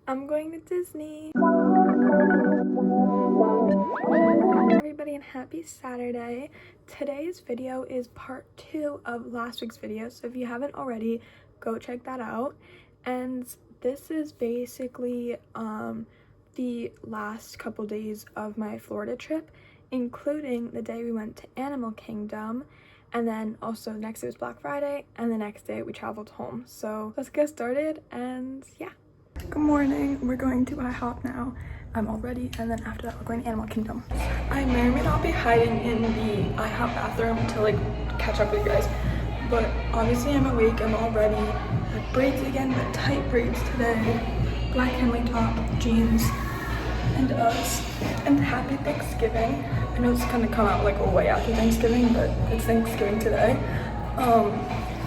I'm going to Disney. Everybody, and happy Saturday. Today's video is part 2 of last week's video, so if you haven't already, go check that out. And this is basically the last couple days of my Florida trip, including the day we went to Animal Kingdom, and then also next day was Black Friday, and the next day we traveled home. So let's get started, and yeah. Good morning. We're going to IHOP now. I'm all ready, and then after that we're going to Animal Kingdom. I may or may not be hiding in the IHOP bathroom to like catch up with you guys, but obviously I'm awake, I'm all ready. I have braids again, but tight braids today. Black Henley top, jeans, and Uggs. And happy Thanksgiving. I know it's gonna come out like way after Thanksgiving, but it's Thanksgiving today.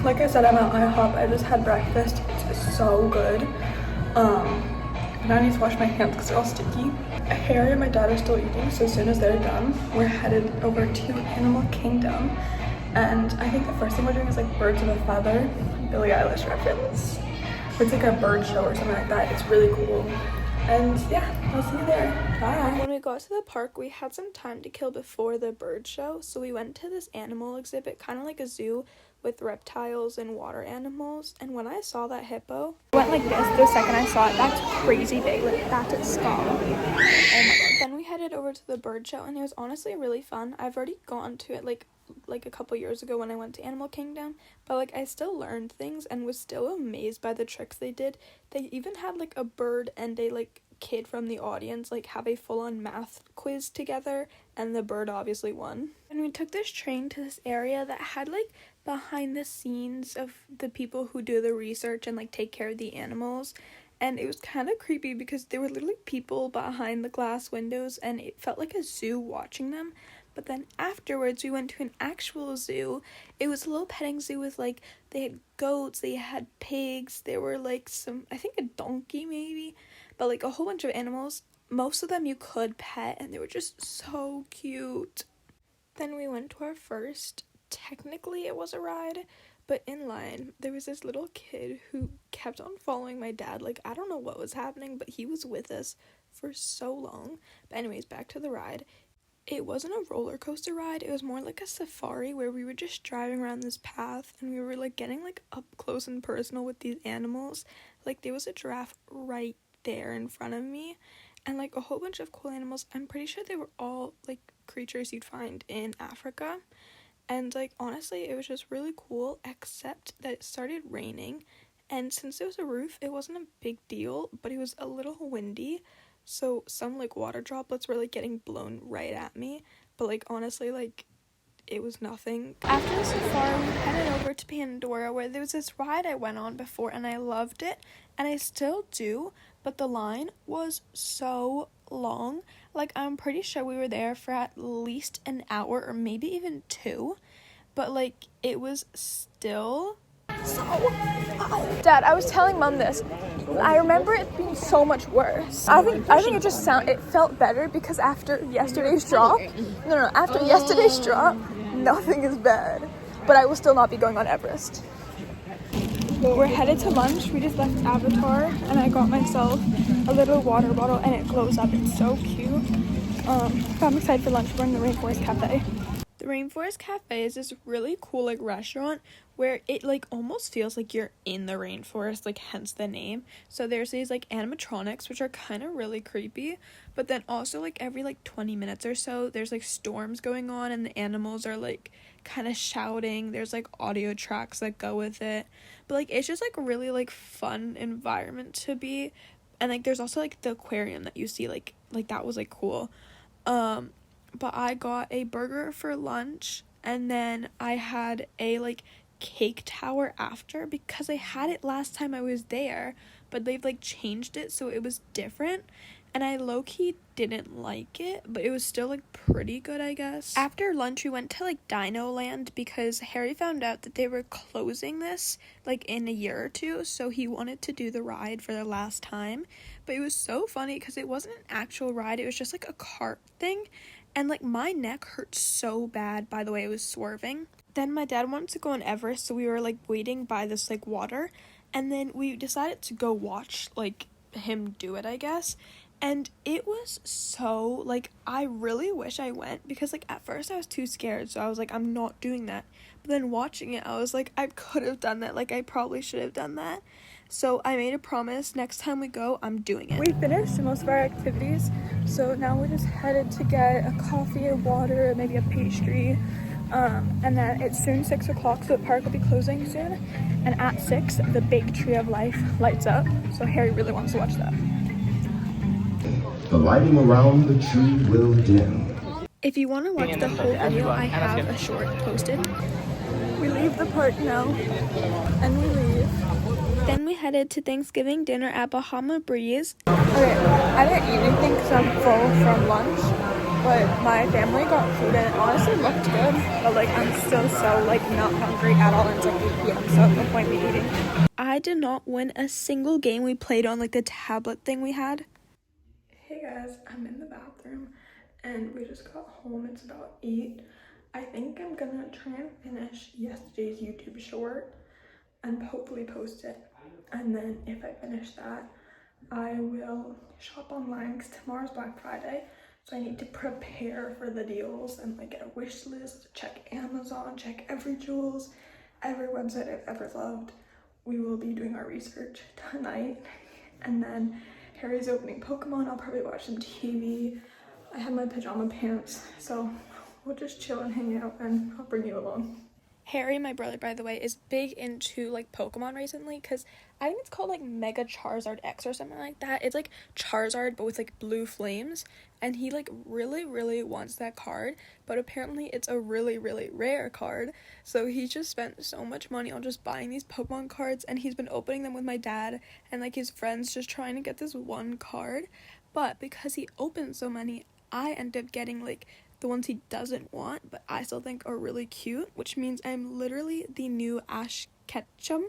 Like I said, I'm at IHOP. I just had breakfast. It's so good. Now I need to wash my hands because they're all sticky. Harry and my dad are still eating, so as soon as they're done, we're headed over to Animal Kingdom. And I think the first thing we're doing is like Birds of a Feather, Billie Eilish reference. It's like a bird show or something like that. It's really cool. And yeah, I'll see you there. Bye. When we got to the park, we had some time to kill before the bird show, so we went to this animal exhibit, kind of like a zoo with reptiles and water animals. And when I saw that hippo, I went like this the second I saw it. That's crazy big. Like, that's its skull. Oh my god. Then we headed over to the bird show, and it was honestly really fun. I've already gone to it like a couple years ago when I went to Animal Kingdom, but like I still learned things and was still amazed by the tricks they did. They even had like a bird and a like kid from the audience like have a full-on math quiz together, and the bird obviously won. And we took this train to this area that had like behind the scenes of the people who do the research and like take care of the animals, and it was kind of creepy because there were literally people behind the glass windows and it felt like a zoo watching them. But then afterwards we went to an actual zoo. It was a little petting zoo with like, they had goats, they had pigs, there were like some, I think a donkey maybe, but like a whole bunch of animals. Most of them you could pet, and they were just so cute. Then we went to our first, technically it was a ride, but in line there was this little kid who kept on following my dad. Like, I don't know what was happening, but he was with us for so long. But anyways, back to the ride. It wasn't a roller coaster ride, it was more like a safari where we were just driving around this path and we were like getting like up close and personal with these animals. Like, there was a giraffe right there in front of me, and like a whole bunch of cool animals. I'm pretty sure they were all like creatures you'd find in Africa. And like honestly, it was just really cool, except that it started raining, and since there was a roof, it wasn't a big deal, but it was a little windy, so some like water droplets were like getting blown right at me. But like honestly, like it was nothing. After the safari, we headed over to Pandora, where there was this ride I went on before and I loved it, and I still do, but the line was so long. Like, I'm pretty sure we were there for at least an hour or maybe even 2, but like it was still so hot. Dad, I was telling Mom this. I remember it being so much worse. I think it felt better because after yesterday's drop, after yesterday's drop, nothing is bad. But I will still not be going on Everest. We're headed to lunch. We just left Avatar, and I got myself a little water bottle, and it glows up. It's so cute. I'm excited for lunch. We're in the Rainforest Cafe. The Rainforest Cafe is this really cool like restaurant where it like almost feels like you're in the rainforest, like hence the name. So there's these like animatronics, which are kind of really creepy, but then also like every like 20 minutes or so there's like storms going on and the animals are like kind of shouting. There's like audio tracks that go with it, but like it's just like a really like fun environment to be. And like there's also like the aquarium that you see, like that was like cool. But I got a burger for lunch, and then I had a like cake tower after because I had it last time I was there, but they've like changed it so it was different, and I low-key didn't like it, but it was still like pretty good, I guess. After lunch we went to like Dino Land because Harry found out that they were closing this like in a year or two, so he wanted to do the ride for the last time. But it was so funny because it wasn't an actual ride, it was just like a cart thing. And like my neck hurt so bad by the way I was swerving. Then my dad wanted to go on Everest, so we were like waiting by this like water, and then we decided to go watch like him do it, I guess. And it was so, like, I really wish I went, because, like, at first I was too scared, so I was like, I'm not doing that. But then watching it, I was like, I could have done that, like, I probably should have done that. So I made a promise, next time we go, I'm doing it. We finished most of our activities, so now we're just headed to get a coffee, a water, maybe a pastry. And then it's soon 6 o'clock, so the park will be closing soon. And at 6, the big Tree of Life lights up, so Harry really wants to watch that. The lighting around the tree will dim. If you want to watch the whole video, I have a short posted. We leave the park now, and we leave. Then we headed to Thanksgiving dinner at Bahama Breeze. Okay, I didn't eat anything because I'm full from lunch, but my family got food and it honestly looked good. But like, I'm still so like not hungry at all, and it's like 8 p.m. so no point me eating. I did not win a single game we played on like the tablet thing we had. Hey guys, I'm in the bathroom and we just got home. It's about 8. I think I'm gonna try and finish yesterday's YouTube short and hopefully post it. And then if I finish that, I will shop online because tomorrow's Black Friday. So I need to prepare for the deals and like get a wish list, check Amazon, check every Jewels, every website I've ever loved. We will be doing our research tonight. And then Harry's opening Pokemon. I'll probably watch some TV. I have my pajama pants, so we'll just chill and hang out, and I'll bring you along. Harry, my brother, by the way, is big into like Pokemon recently, because I think it's called like Mega Charizard X or something like that. It's like Charizard but with like blue flames, and he like really wants that card, but apparently it's a really rare card. So he just spent so much money on just buying these Pokemon cards, and he's been opening them with my dad and like his friends, just trying to get this one card. But because he opened so many, I end up getting like the ones he doesn't want, but I still think are really cute, which means I'm literally the new Ash Ketchum.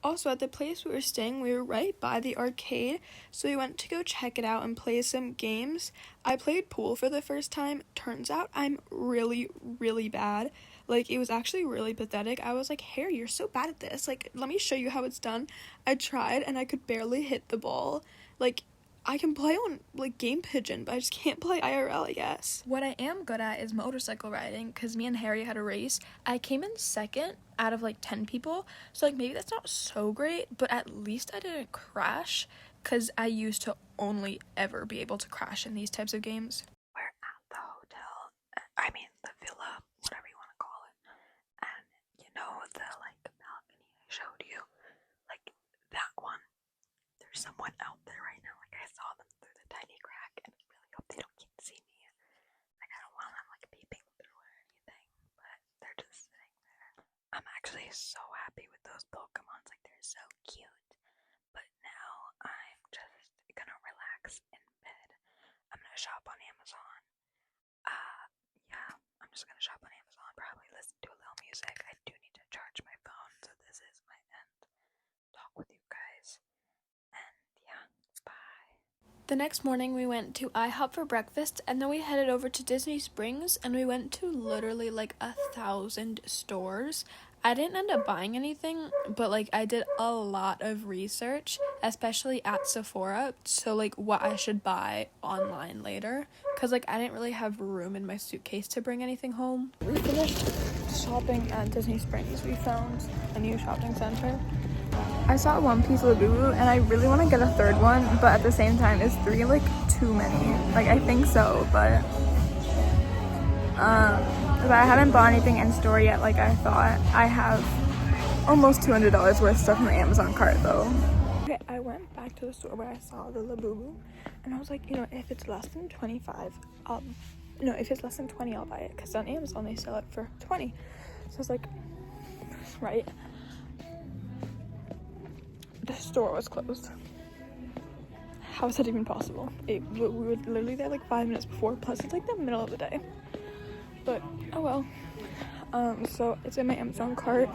Also, at the place we were staying, we were right by the arcade, so we went to go check it out and play some games. I played pool for the first time. Turns out I'm really bad. Like, it was actually really pathetic. I was like, Harry, you're so bad at this. Like, let me show you how it's done. I tried, and I could barely hit the ball. Like, I can play on, like, Game Pigeon, but I just can't play IRL, I guess. What I am good at is motorcycle riding, because me and Harry had a race. I came in second out of, like, 10 people, so, like, maybe that's not so great, but at least I didn't crash, because I used to only ever be able to crash in these types of games. We're at the hotel, the villa, whatever you want to call it, and, you know, the, like, balcony I showed you, like, that one. There's someone out there right now. Like, I saw them through the tiny crack, and I really hope they don't see me. Like, I don't want them like peeping through or anything, but they're just sitting there. I'm actually so happy with those Pokemons. Like, they're so cute. But now I'm just gonna relax in bed. I'm gonna shop on Amazon. Yeah, I'm just gonna shop on Amazon. Probably listen to a little music. I do need to charge my phone, so this is my end talk with you guys. The next morning we went to IHOP for breakfast, and then we headed over to Disney Springs, and we went to literally like 1,000 stores. I didn't end up buying anything, but like I did a lot of research, especially at Sephora, so like what I should buy online later, because like I didn't really have room in my suitcase to bring anything home. We finished shopping at Disney Springs. We found a new shopping center. I saw one piece of Labubu and I really want to get a third one, but at the same time, is 3 like too many? Like, I think so, but I haven't bought anything in store yet like I thought. I have almost $200 worth of stuff in the Amazon cart though. Okay, I went back to the store where I saw the Labubu, and I was like, you know, if it's less than 25, if it's less than 20, I'll buy it, because on Amazon they sell it for 20. So I was like, right. The store was closed. How is that even possible? We were literally there like 5 minutes before, plus it's like the middle of the day. But, oh well. So it's in my Amazon cart.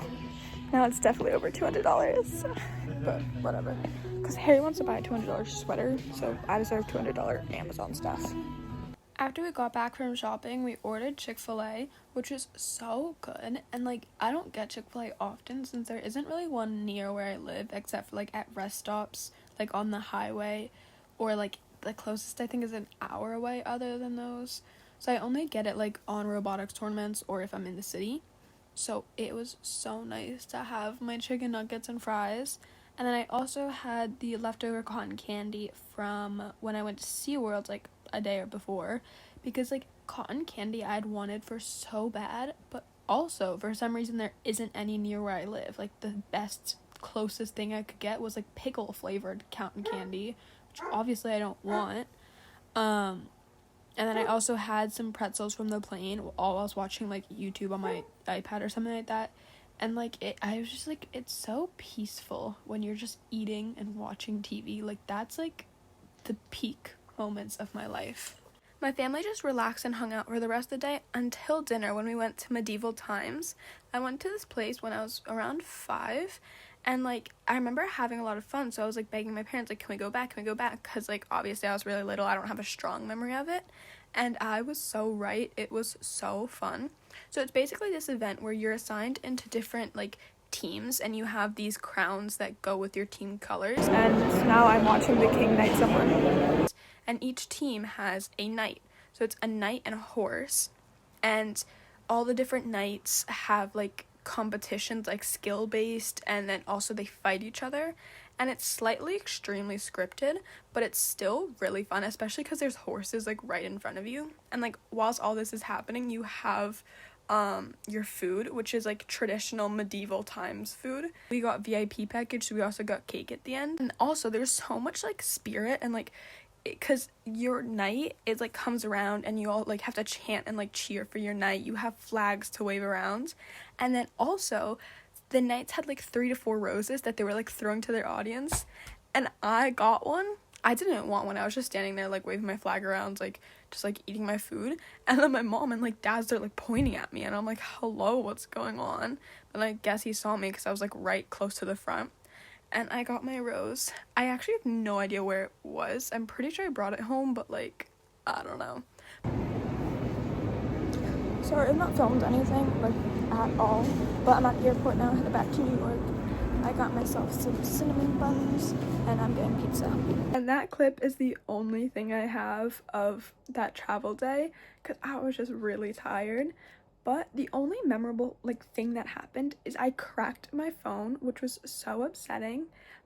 Now it's definitely over $200, but whatever. Because Harry wants to buy a $200 sweater, so I deserve $200 Amazon stuff. After we got back from shopping, we ordered Chick-fil-A, which is so good. And like, I don't get Chick-fil-A often since there isn't really one near where I live, except for like at rest stops, like on the highway, or like the closest I think is an hour away other than those. So I only get it like on robotics tournaments or if I'm in the city. So it was so nice to have my chicken nuggets and fries. And then I also had the leftover cotton candy from when I went to SeaWorld like a day or before, because like cotton candy I'd wanted for so bad, but also for some reason there isn't any near where I live. Like the best closest thing I could get was like pickle flavored cotton candy, which obviously I don't want. And then I also had some pretzels from the plane while I was watching like YouTube on my iPad or something like that. And like I was just like, it's so peaceful when you're just eating and watching TV. Like that's like the peak moments of my life. My family just relaxed and hung out for the rest of the day until dinner when we went to medieval times. I went to this place when I was around 5, and like I remember having a lot of fun, so I was like begging my parents, like, can we go back, because like obviously I was really little, I don't have a strong memory of it. And I was so right, it was so fun. So it's basically this event where you're assigned into different like teams, and you have these crowns that go with your team colors. And now I'm watching the king knight someone, and each team has a knight. So it's a knight and a horse, and all the different knights have like competitions, like skill based, and then also they fight each other. And it's slightly extremely scripted, but it's still really fun, especially because there's horses like right in front of you. And like whilst all this is happening, you have your food, which is like traditional medieval times food. We got VIP package, so we also got cake at the end. And also there's so much like spirit, and like because your knight is like comes around and you all like have to chant and like cheer for your knight. You have flags to wave around, and then also the knights had like 3 to 4 roses that they were like throwing to their audience, and I got one. I didn't want one. I was just standing there like waving my flag around, like just like eating my food, and then my mom and like dad started like pointing at me, and I'm like, hello, what's going on? And I guess he saw me because I was like right close to the front, and I got my rose. I actually have no idea where it was. I'm pretty sure I brought it home, but like I don't know. Sorry, I've not filmed anything like at all, but I'm at the airport now, headed back to New York. I got myself some cinnamon buns, and I'm getting pizza. And that clip is the only thing I have of that travel day, because I was just really tired. But the only memorable like thing that happened is I cracked my phone, which was so upsetting.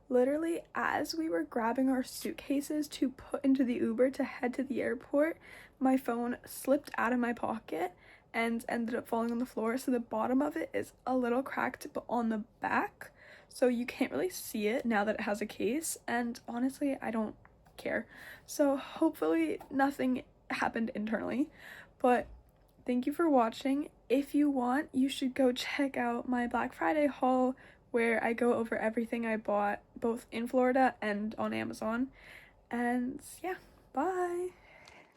Literally, as we were grabbing our suitcases to put into the Uber to head to the airport, my phone slipped out of my pocket and ended up falling on the floor. So the bottom of it is a little cracked, but on the back, so you can't really see it now that it has a case. And honestly, I don't care. So hopefully nothing happened internally. But thank you for watching. If you want, you should go check out my Black Friday haul, where I go over everything I bought both in Florida and on Amazon. And yeah, bye.